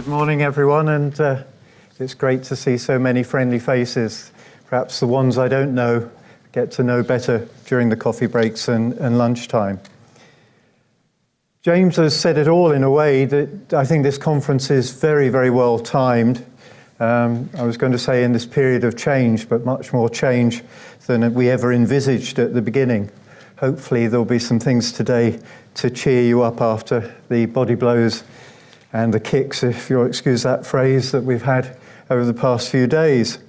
Good morning, everyone, and it's great to see so many friendly faces. Perhaps the ones I don't know get to know better during the coffee breaks and lunchtime. James has said it all in a way that I think this conference is very, very well timed. I was going to say in this period of change, but much more change than we ever envisaged at the beginning. Hopefully there'll be some things today to cheer you up after the body blows and the kicks, if you'll excuse that phrase, that we've had over the past few days.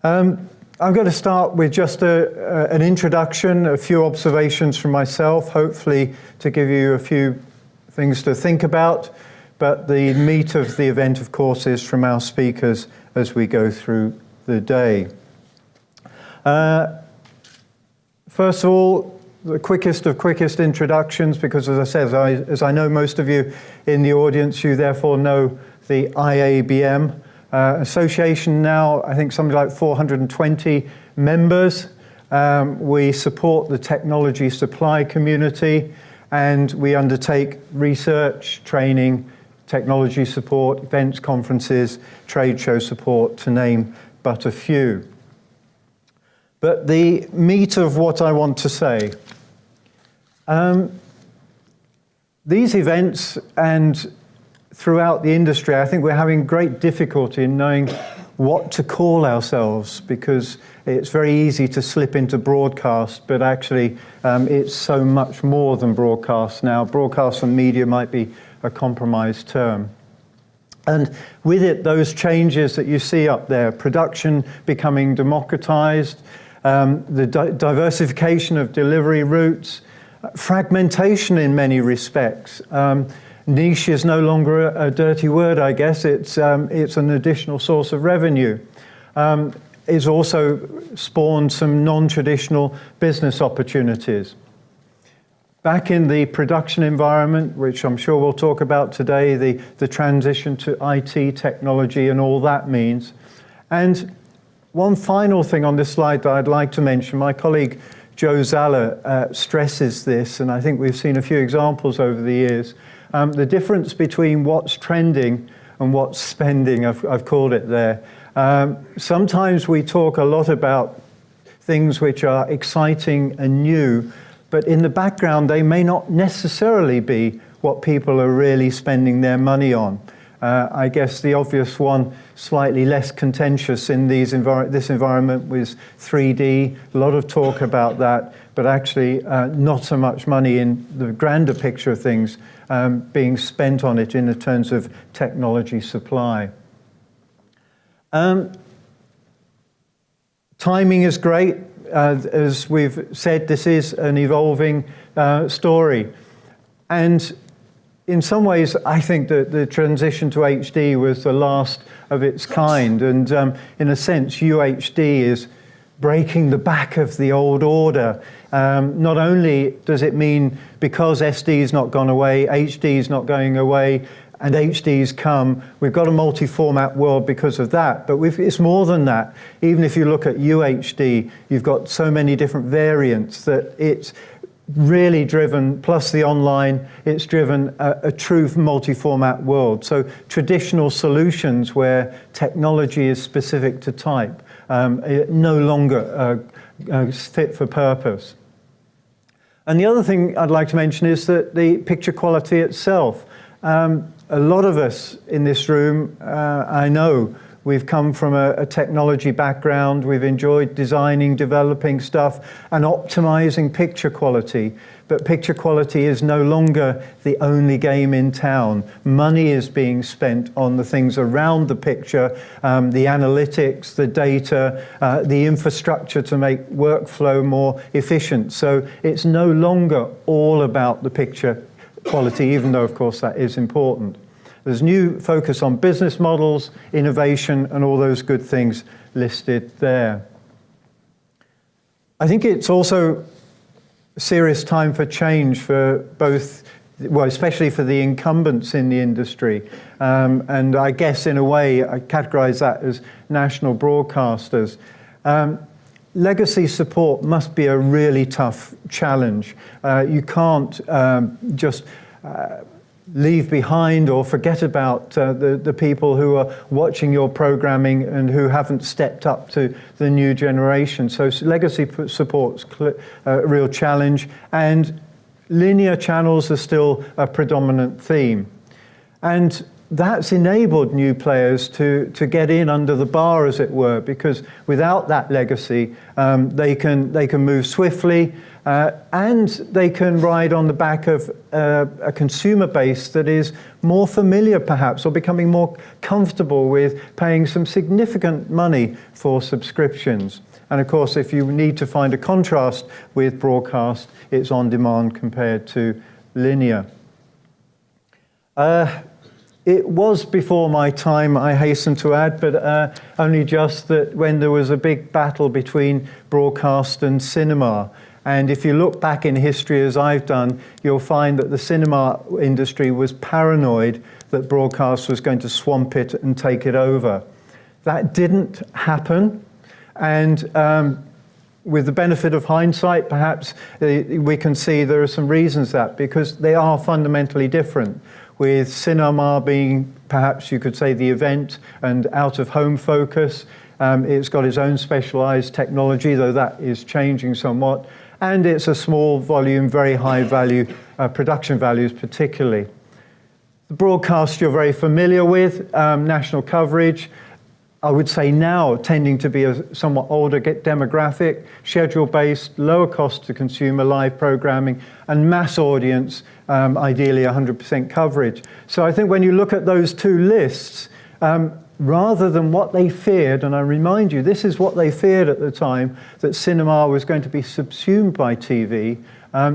I'm going to start with just an introduction, a few observations from myself, hopefully to give you a few things to think about. But the meat of the event, of course, is from our speakers as we go through the day. First of all, the quickest of quickest introductions, because as I said, as I know most of you in the audience, you therefore know the IABM association now, I think something like 420 members. We support the technology supply community, and we undertake research, training, technology support, events, conferences, trade show support, to name but a few. But the meat of what I want to say, these events and throughout the industry, I think we're having great difficulty in knowing what to call ourselves, because it's very easy to slip into broadcast, but actually it's so much more than broadcast now. Broadcast and media might be a compromised term. And with it, those changes that you see up there, production becoming democratized, the diversification of delivery routes, fragmentation in many respects. Niche is no longer a dirty word, I guess. It's an additional source of revenue. It's also spawned some non-traditional business opportunities. Back in the production environment, which I'm sure we'll talk about today, the transition to IT technology and all that means. And one final thing on this slide that I'd like to mention, my colleague Joe Zalla stresses this, and I think we've seen a few examples over the years, the difference between what's trending and what's spending, I've called it there. Sometimes we talk a lot about things which are exciting and new, but in the background they may not necessarily be what people are really spending their money on. I guess the obvious one, slightly less contentious in this environment, was 3D. A lot of talk about that, but actually not so much money in the grander picture of things being spent on it in the terms of technology supply. Timing is great. As we've said, this is an evolving story. And in some ways, I think that the transition to HD was the last of its kind. And in a sense, UHD is breaking the back of the old order. Not only does it mean because SD's not gone away, HD's not going away, and HD's come, we've got a multi-format world because of that. But it's more than that. Even if you look at UHD, you've got so many different variants that it's really driven, plus the online, it's driven a true multi-format world. So traditional solutions where technology is specific to type no longer fit for purpose. And the other thing I'd like to mention is that the picture quality itself. A lot of us in this room, I know, we've come from a technology background. We've enjoyed designing, developing stuff, and optimizing picture quality. But picture quality is no longer the only game in town. Money is being spent on the things around the picture, the analytics, the data, the infrastructure to make workflow more efficient. So it's no longer all about the picture quality, even though, of course, that is important. There's new focus on business models, innovation, and all those good things listed there. I think it's also a serious time for change for both, well, especially for the incumbents in the industry. And I guess in a way, I categorize that as national broadcasters. Legacy support must be a really tough challenge. You can't just leave behind or forget about the people who are watching your programming and who haven't stepped up to the new generation. So legacy support's a real challenge, and linear channels are still a predominant theme. And that's enabled new players to get in under the bar, as it were, because without that legacy, they can move swiftly, and they can ride on the back of a consumer base that is more familiar, perhaps, or becoming more comfortable with paying some significant money for subscriptions. And of course, if you need to find a contrast with broadcast, it's on demand compared to linear. It was before my time, I hasten to add, but only just that when there was a big battle between broadcast and cinema. And if you look back in history, as I've done, you'll find that the cinema industry was paranoid that broadcast was going to swamp it and take it over. That didn't happen. And with the benefit of hindsight, perhaps we can see there are some reasons that, because they are fundamentally different. With cinema being, perhaps you could say, the event and out-of-home focus. It's got its own specialized technology, though that is changing somewhat. And it's a small volume, very high value, production values particularly. The broadcast you're very familiar with, national coverage. I would say now tending to be a somewhat older demographic, schedule-based, lower cost to consumer live programming, and mass audience, ideally 100% coverage. So I think when you look at those two lists, rather than what they feared, and I remind you, this is what they feared at the time, that cinema was going to be subsumed by TV,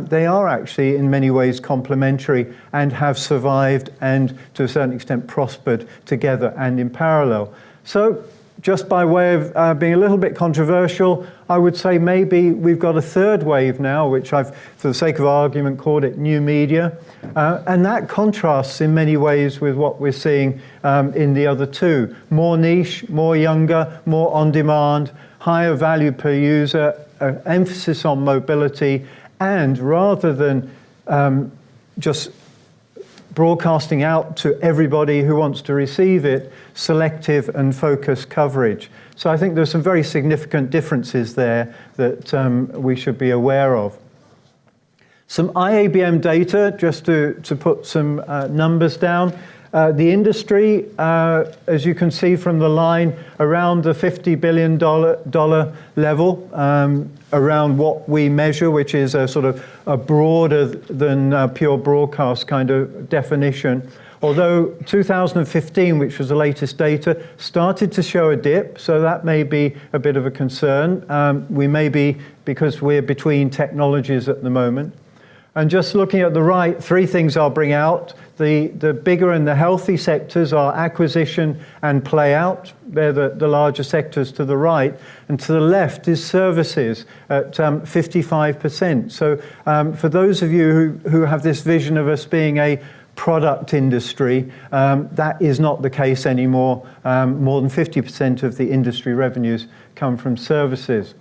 they are actually in many ways complementary and have survived and to a certain extent prospered together and in parallel. So just by way of being a little bit controversial, I would say maybe we've got a third wave now, which I've, for the sake of argument, called it new media. And that contrasts in many ways with what we're seeing in the other two. More niche, more younger, more on demand, higher value per user, emphasis on mobility, and rather than just broadcasting out to everybody who wants to receive it, selective and focused coverage. So I think there's some very significant differences there that we should be aware of. Some IABM data, just to put some numbers down. The industry, as you can see from the line, around the $50 billion level, around what we measure, which is a sort of a broader than pure broadcast kind of definition. Although 2015, which was the latest data, started to show a dip, so that may be a bit of a concern. We may be, because we're between technologies at the moment. And just looking at the right, three things I'll bring out. The bigger and the healthy sectors are acquisition and play out. They're the larger sectors to the right. And to the left is services at 55%. So for those of you who have this vision of us being a product industry, that is not the case anymore. More than 50% of the industry revenues come from services.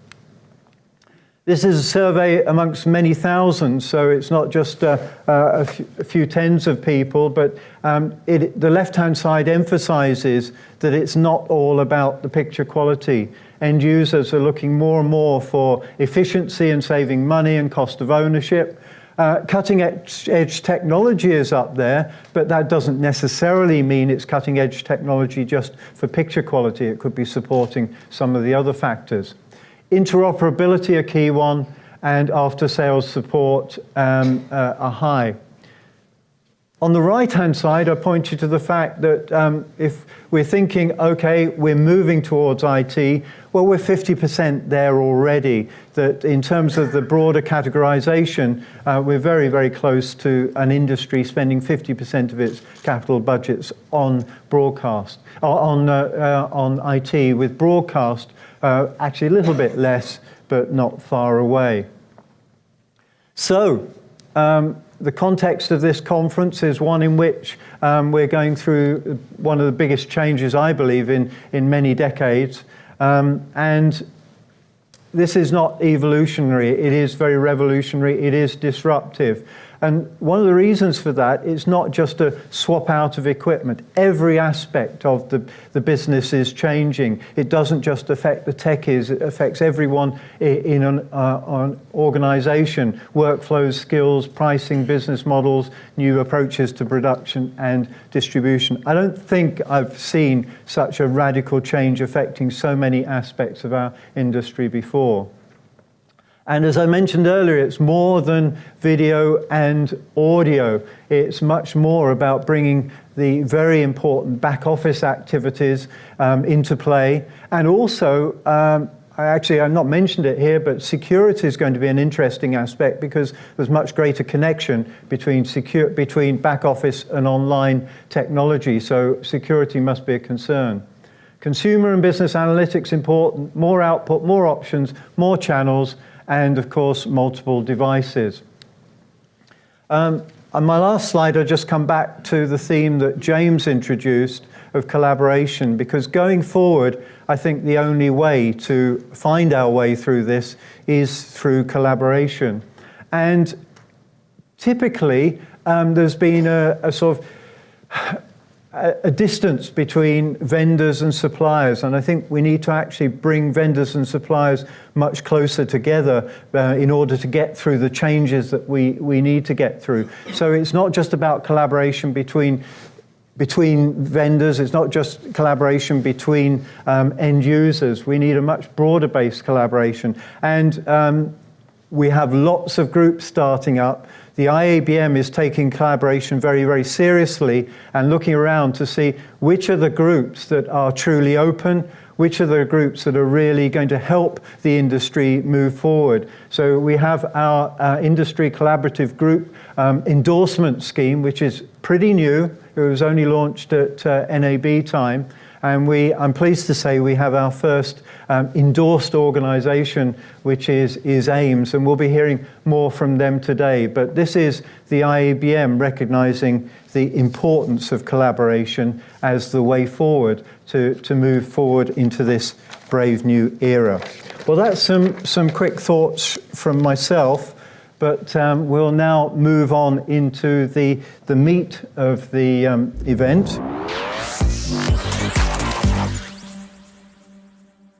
This is a survey amongst many thousands, so it's not just a few tens of people, but the left-hand side emphasizes that it's not all about the picture quality. End users are looking more and more for efficiency and saving money and cost of ownership. Cutting-edge technology is up there, but that doesn't necessarily mean it's cutting-edge technology just for picture quality. It could be supporting some of the other factors. Interoperability, a key one, and after-sales support are high. On the right-hand side, I point you to the fact that if we're thinking, okay, we're moving towards IT, well, we're 50% there already. That in terms of the broader categorization, we're very, very close to an industry spending 50% of its capital budgets on broadcast, on IT, with broadcast actually a little bit less, but not far away. So, the context of this conference is one in which we're going through one of the biggest changes, I believe, in many decades. And this is not evolutionary, it is very revolutionary, it is disruptive. And one of the reasons for that is not just a swap out of equipment. Every aspect of the business is changing. It doesn't just affect the techies, it affects everyone in an organization. Workflows, skills, pricing, business models, new approaches to production and distribution. I don't think I've seen such a radical change affecting so many aspects of our industry before. And as I mentioned earlier, it's more than video and audio. It's much more about bringing the very important back office activities into play. And also, I've not mentioned it here, but security is going to be an interesting aspect because there's much greater connection between back office and online technology. So security must be a concern. Consumer and business analytics important, more output, more options, more channels, and of course, multiple devices. On my last slide, I'll just come back to the theme that James introduced of collaboration, because going forward, I think the only way to find our way through this is through collaboration. And typically, there's been a sort of a distance between vendors and suppliers, and I think we need to actually bring vendors and suppliers much closer together in order to get through the changes that we need to get through. So it's not just about collaboration between vendors, it's not just collaboration between end users. We need a much broader based collaboration. And we have lots of groups starting up. The IABM is taking collaboration very, very seriously and looking around to see which are the groups that are truly open, which are the groups that are really going to help the industry move forward. So we have our industry collaborative group endorsement scheme, which is pretty new. It was only launched at NAB time. And I'm pleased to say we have our first endorsed organisation, which is AIMS, and we'll be hearing more from them today. But this is the IABM recognising the importance of collaboration as the way forward to move forward into this brave new era. Well, that's some quick thoughts from myself, but we'll now move on into the meat of the event.